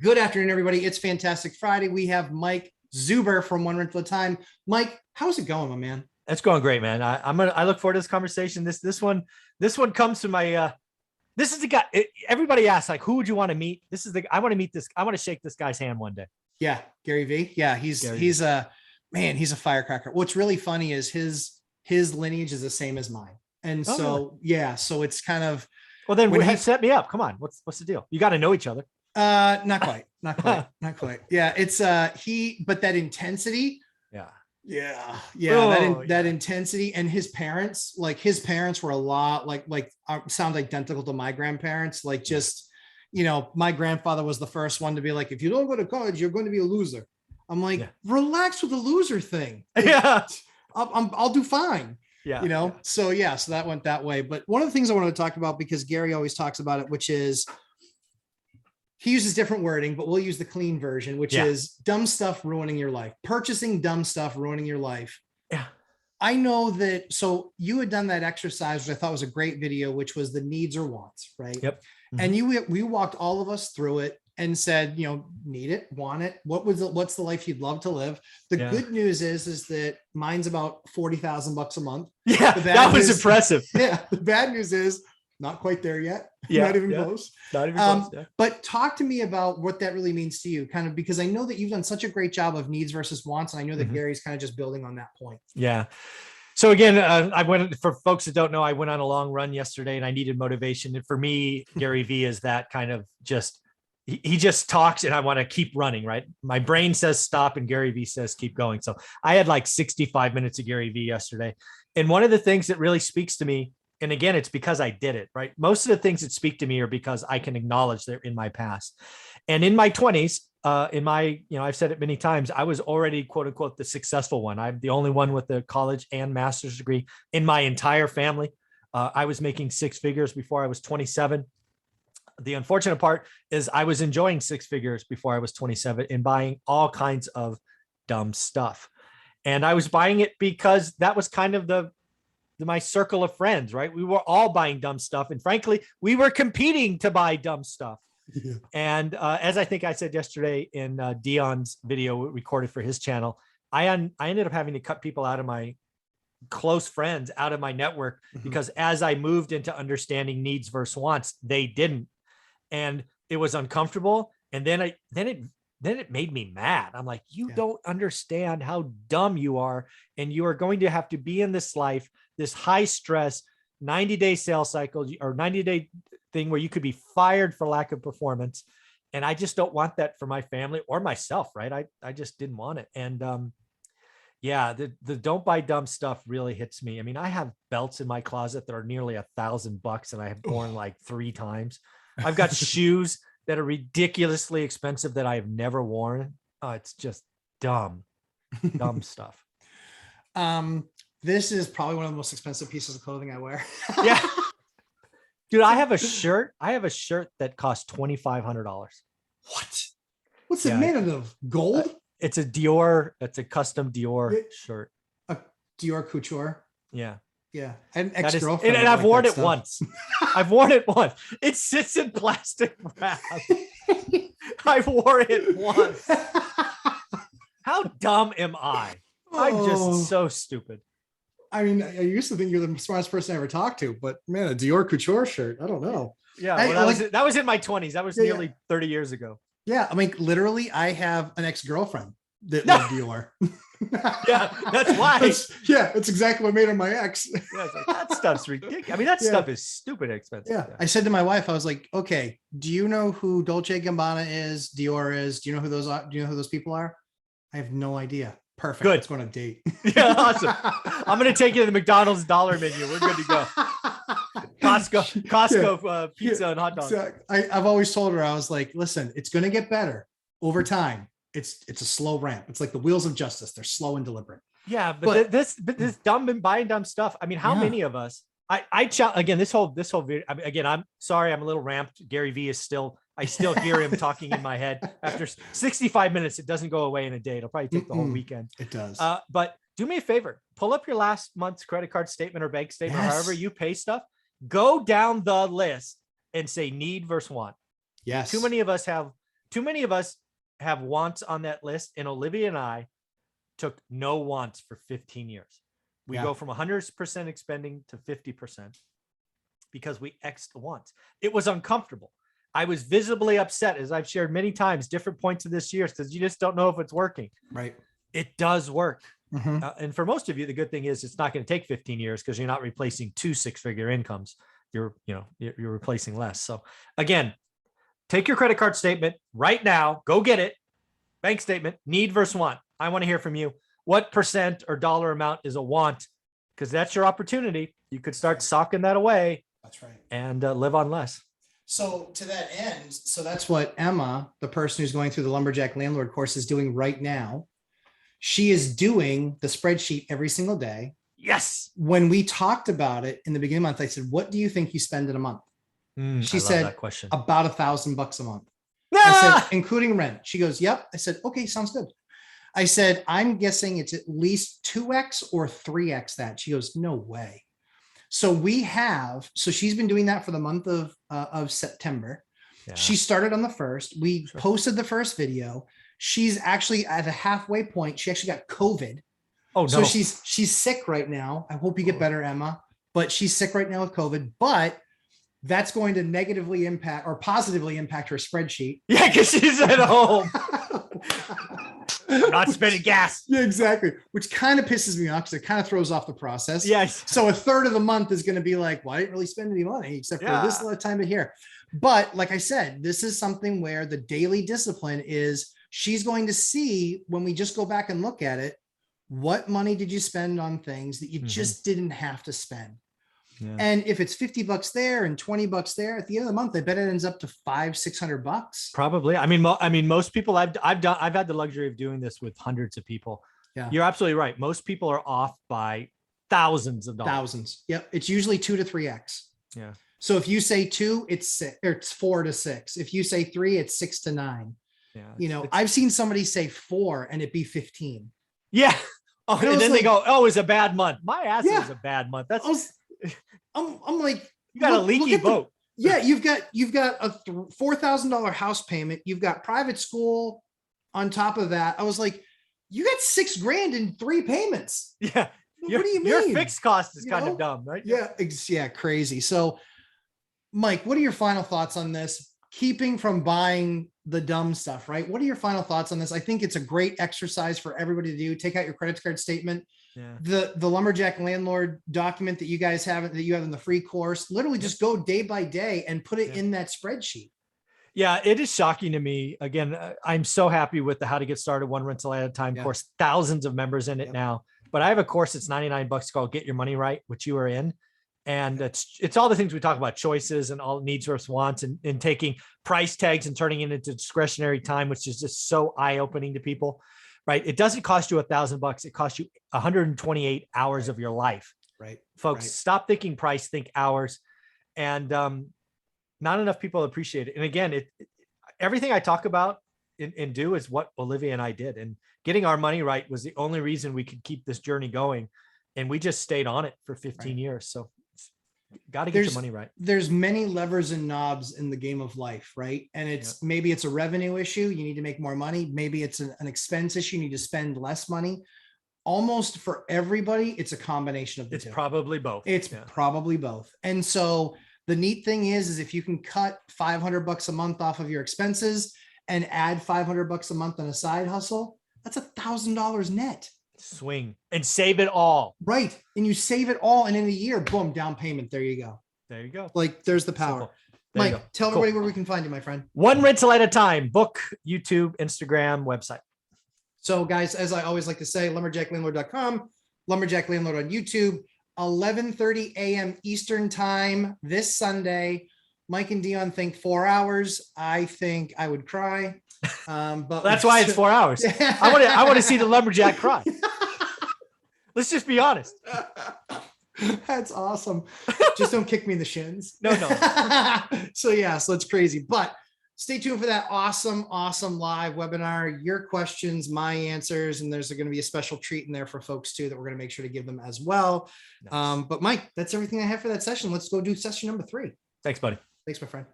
Good afternoon, everybody. It's Fantastic Friday. We have Mike Zuber from One Rental at a Time. Mike, how's it going, my man? It's going great, man. I look forward to this conversation. This one comes to my this is the guy. Everybody asks, like, who would you want to meet? I want to meet this. I want to shake this guy's hand one day. Yeah, Gary V. Yeah, he's a man. He's a firecracker. What's really funny is his lineage is the same as mine, and really? Yeah, so it's kind of. Well, then he set me up. Come on, what's the deal? You got to know each other. Not quite. Yeah, it's but that intensity. Yeah. Oh, that intensity, and his parents were a lot sound identical to my grandparents. Like, just, my grandfather was the first one to be like, if you don't go to college, you're going to be a loser. I'm like, relax with the loser thing. Yeah, I'll do fine. Yeah. So that went that way. But one of the things I wanted to talk about, because Gary always talks about it, which is, he uses different wording, but we'll use the clean version, which is dumb stuff ruining your life. Purchasing dumb stuff ruining your life. Yeah. I know that. So you had done that exercise, which I thought was a great video, which was the needs or wants, right? Yep. Mm-hmm. And we walked all of us through it and said, need it, want it. What's the life you'd love to live? The good news is that mine's about $40,000 a month. Yeah, that was impressive. Yeah. The bad news is not quite there yet. Yeah, not even close. Not even close. Yeah. But talk to me about what that really means to you, kind of, because I know that you've done such a great job of needs versus wants. And I know that Gary's kind of just building on that point. Yeah. So again, for folks that don't know, I went on a long run yesterday and I needed motivation. And for me, Gary V is that kind of he just talks and I want to keep running, right? My brain says stop and Gary V says keep going. So I had like 65 minutes of Gary V yesterday. And one of the things that really speaks to me, and again, it's because I did it, right? Most of the things that speak to me are because I can acknowledge they're in my past. And in my 20s, I've said it many times, I was already, quote unquote, the successful one. I'm the only one with a college and master's degree in my entire family. I was making six figures before I was 27. The unfortunate part is I was enjoying six figures before I was 27 and buying all kinds of dumb stuff. And I was buying it because that was kind of my circle of friends, right? We were all buying dumb stuff. And frankly, we were competing to buy dumb stuff. Yeah. And as I think I said yesterday in Dion's video recorded for his channel, I ended up having to cut people out of my close friends, out of my network, because as I moved into understanding needs versus wants, they didn't. And it was uncomfortable. And then it made me mad. I'm like, you don't understand how dumb you are. And you are going to have to be in this life, this high stress 90-day sales cycle or 90-day thing where you could be fired for lack of performance. And I just don't want that for my family or myself. Right. I just didn't want it. And the don't buy dumb stuff really hits me. I mean, I have belts in my closet that are nearly $1,000 and I have worn like 3 times. I've got shoes that are ridiculously expensive that I've never worn. It's just dumb stuff. This is probably one of the most expensive pieces of clothing I wear. Yeah. Dude, I have a shirt that costs $2,500. What? What's it made of? Gold? It's a custom Dior shirt. A Dior couture? Yeah. Yeah. And ex-girlfriend. And I've worn it once. I've worn it once. It sits in plastic wrap. I wore it once. How dumb am I? I'm just so stupid. I mean, I used to think you're the smartest person I ever talked to, but man, a Dior couture shirt. I don't know. Yeah. That was in my 20s. That was nearly 30 years ago. Yeah. I mean, literally, I have an ex-girlfriend that loved Dior. Yeah, that's why. That's exactly what made her my ex. Yeah, like, that stuff's ridiculous. I mean, that stuff is stupid expensive. Yeah. I said to my wife, I was like, okay, do you know who Dolce & Gabbana is? Dior is? Do you know who those are? Do you know who those people are? I have no idea. Perfect. Good. Let's go on a date. Yeah, awesome. I'm going to take you to the McDonald's dollar menu. We're good to go. Costco pizza and hot dogs. Exactly. I've always told her, I was like, listen, it's going to get better over time. It's a slow ramp. It's like the wheels of justice. They're slow and deliberate. Yeah, but this dumb and buying dumb stuff. I mean, how many of us? Again, this whole video. I mean, again, I'm sorry, I'm a little ramped. Gary V is still. I still hear him talking in my head. After 65 minutes, it doesn't go away in a day. It'll probably take the whole weekend. It does. But do me a favor. Pull up your last month's credit card statement or bank statement, or however you pay stuff. Go down the list and say need versus want. Yes. Too many of us have too many of us have wants on that list, and Olivia and I took no wants for 15 years. We go from 100% expending to 50% because we X'd the wants. It was uncomfortable. I was visibly upset, as I've shared many times, different points of this year, because you just don't know if it's working. Right. It does work. And for most of you, the good thing is it's not going to take 15 years because you're not replacing 2 six-figure incomes. You're replacing less. So again, take your credit card statement right now, go get it. Bank statement, need versus want. I want to hear from you. What percent or dollar amount is a want? Because that's your opportunity. You could start socking that away. That's right. And live on less. So to that end, so that's what Emma, the person who's going through the Lumberjack Landlord course, is doing right now. She is doing the spreadsheet every single day. Yes. When we talked about it in the beginning of the month, I said, what do you think you spend in a month? She said, that question. About $1,000 a month. I said, including rent. She goes, yep. I said, okay, sounds good. I said, I'm guessing it's at least 2X or 3X that. She goes, no way. So she's been doing that for the month of September. Yeah. She started on the 1st. We posted the first video. She's actually at a halfway point. She actually got COVID. Oh, no. So she's sick right now. I hope you get better, Emma, but she's sick right now with COVID, but that's going to negatively impact or positively impact her spreadsheet. Yeah, because she's at home. I'm not spending gas. Yeah, exactly. Which kind of pisses me off because it kind of throws off the process. Yes. So a third of the month is going to be like, well, I didn't really spend any money except for this little time of here. But like I said, this is something where the daily discipline is she's going to see when we just go back and look at it, what money did you spend on things that you just didn't have to spend? Yeah. And if it's $50 there and $20 there at the end of the month, I bet it ends up to $500-600. Probably. I mean, most people I've had the luxury of doing this with hundreds of people. Yeah, you're absolutely right. Most people are off by thousands of dollars. Thousands. Yep. It's usually 2 to 3X. Yeah. So if you say 2, it's 4 to 6. If you say 3, it's 6 to 9. Yeah. I've seen somebody say 4 and it be 15. Yeah. Oh, and then they go, oh, it's a bad month. My ass is a bad month. I'm like, you got a leaky boat. You've got a $4,000 house payment. You've got private school on top of that. I was like, you got $6,000 in 3 payments. Yeah. What do you mean? Your fixed cost is kind of dumb, right? Yeah, crazy. So Mike, what are your final thoughts on this? Keeping from buying the dumb stuff, right? What are your final thoughts on this? I think it's a great exercise for everybody to do. Take out your credit card statement. Yeah. The Lumberjack Landlord document that you guys have in the free course, literally just go day by day and put it in that spreadsheet. Yeah, it is shocking to me. Again, I'm so happy with the How to Get Started One Rental at a Time course. Thousands of members in it now. But I have a course that's $99 called Get Your Money Right, which you are in. And it's all the things we talk about, choices and all needs versus wants, and taking price tags and turning it into discretionary time, which is just so eye-opening to people, right? It doesn't cost you $1,000. It costs you 128 hours of your life. Right. Folks, stop thinking price, think hours. And not enough people appreciate it. And again, everything I talk about and do is what Olivia and I did. And getting our money right was the only reason we could keep this journey going. And we just stayed on it for 15 years. So got to get your money right. There's many levers and knobs in the game of life, right? And maybe it's a revenue issue. You need to make more money. Maybe it's an expense issue. You need to spend less money. Almost for everybody, it's a combination of the two. It's probably both. It's probably both. And so the neat thing is if you can cut $500 a month off of your expenses and add $500 a month on a side hustle, that's $1,000 net. Swing and save it all. Right. And you save it all. And in a year, boom, down payment. There you go. There you go. Like there's the power. Mike, tell everybody where we can find you, my friend. One rental at a time. Book, YouTube, Instagram, website. So guys, as I always like to say, lumberjacklandlord.com, Lumberjack Landlord on YouTube, 11:30 a.m. Eastern time this Sunday. Mike and Dion think 4 hours. I think I would cry. But that's why it's 4 hours. I want to see the lumberjack cry. Let's just be honest. That's awesome. Just don't kick me in the shins. No. So it's crazy. But stay tuned for that awesome live webinar. Your questions, my answers, and there's going to be a special treat in there for folks too that we're going to make sure to give them as well. Nice. But Mike, that's everything I have for that session. Let's go do session number 3. Thanks, buddy. Thanks, my friend.